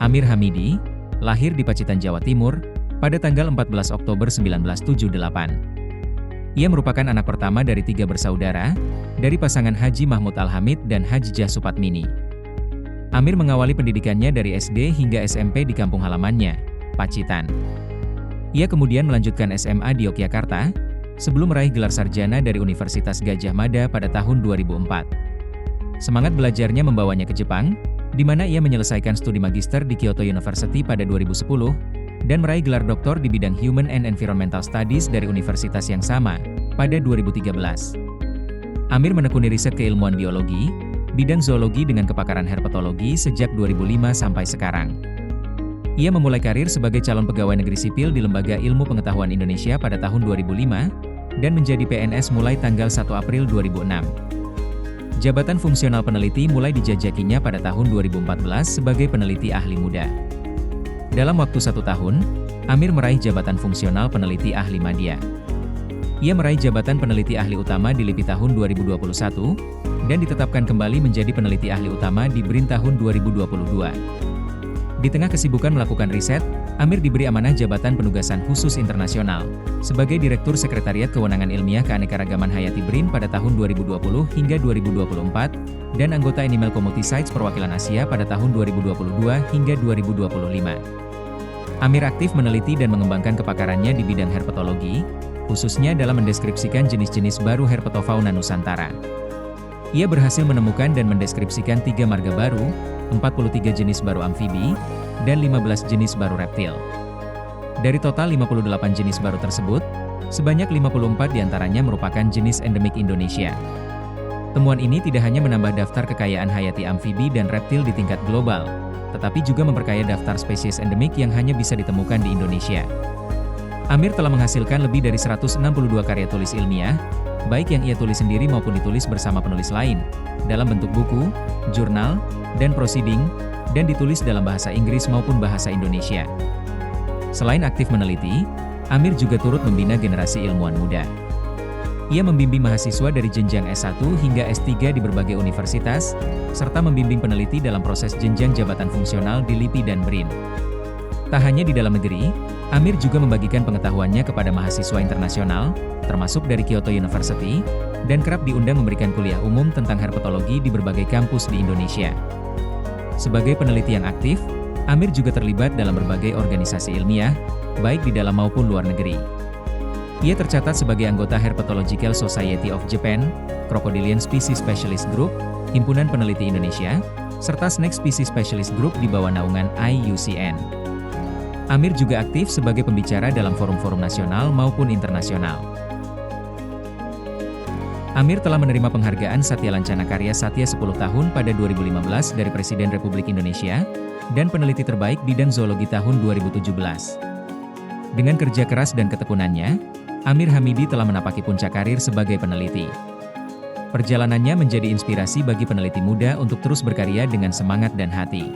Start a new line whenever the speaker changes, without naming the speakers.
Amir Hamidi, lahir di Pacitan, Jawa Timur, pada tanggal 14 Oktober 1978. Ia merupakan anak pertama dari 3 bersaudara, dari pasangan Haji Mahmud Al-Hamid dan Hajijah Supatmini. Amir mengawali pendidikannya dari SD hingga SMP di kampung halamannya, Pacitan. Ia kemudian melanjutkan SMA di Yogyakarta, sebelum meraih gelar sarjana dari Universitas Gadjah Mada pada tahun 2004. Semangat belajarnya membawanya ke Jepang, di mana ia menyelesaikan studi magister di Kyoto University pada 2010, dan meraih gelar doktor di bidang Human and Environmental Studies dari universitas yang sama, pada 2013. Amir menekuni riset keilmuan biologi, bidang zoologi dengan kepakaran herpetologi sejak 2005 sampai sekarang. Ia memulai karir sebagai calon pegawai negeri sipil di Lembaga Ilmu Pengetahuan Indonesia pada tahun 2005, dan menjadi PNS mulai tanggal 1 April 2006. Jabatan fungsional peneliti mulai dijajakinya pada tahun 2014 sebagai peneliti ahli muda. Dalam waktu 1 tahun, Amir meraih jabatan fungsional peneliti ahli madya. Ia meraih jabatan peneliti ahli utama di LIPI tahun 2021, dan ditetapkan kembali menjadi peneliti ahli utama di BRIN tahun 2022. Di tengah kesibukan melakukan riset, Amir diberi amanah jabatan penugasan khusus internasional, sebagai Direktur Sekretariat Kewenangan Ilmiah Keanekaragaman Hayati BRIN pada tahun 2020 hingga 2024, dan anggota Animal Community Sites Perwakilan Asia pada tahun 2022 hingga 2025. Amir aktif meneliti dan mengembangkan kepakarannya di bidang herpetologi, khususnya dalam mendeskripsikan jenis-jenis baru herpetofauna Nusantara. Ia berhasil menemukan dan mendeskripsikan 3 marga baru, 43 jenis baru amfibi, dan 15 jenis baru reptil. Dari total 58 jenis baru tersebut, sebanyak 54 diantaranya merupakan jenis endemik Indonesia. Temuan ini tidak hanya menambah daftar kekayaan hayati amfibi dan reptil di tingkat global, tetapi juga memperkaya daftar spesies endemik yang hanya bisa ditemukan di Indonesia. Amir telah menghasilkan lebih dari 162 karya tulis ilmiah, baik yang ia tulis sendiri maupun ditulis bersama penulis lain, dalam bentuk buku, jurnal, dan proceeding, dan ditulis dalam bahasa Inggris maupun bahasa Indonesia. Selain aktif meneliti, Amir juga turut membina generasi ilmuwan muda. Ia membimbing mahasiswa dari jenjang S1 hingga S3 di berbagai universitas, serta membimbing peneliti dalam proses jenjang jabatan fungsional di LIPI dan BRIN. Tak hanya di dalam negeri, Amir juga membagikan pengetahuannya kepada mahasiswa internasional, termasuk dari Kyoto University, dan kerap diundang memberikan kuliah umum tentang herpetologi di berbagai kampus di Indonesia. Sebagai peneliti yang aktif, Amir juga terlibat dalam berbagai organisasi ilmiah, baik di dalam maupun luar negeri. Ia tercatat sebagai anggota Herpetological Society of Japan, Crocodilian Species Specialist Group, Himpunan Peneliti Indonesia, serta Snake Species Specialist Group di bawah naungan IUCN. Amir juga aktif sebagai pembicara dalam forum-forum nasional maupun internasional. Amir telah menerima penghargaan Satya Lancana Karya Satya 10 tahun pada 2015 dari Presiden Republik Indonesia, dan peneliti terbaik bidang zoologi tahun 2017. Dengan kerja keras dan ketekunannya, Amir Hamidi telah menapaki puncak karir sebagai peneliti. Perjalanannya menjadi inspirasi bagi peneliti muda untuk terus berkarya dengan semangat dan hati.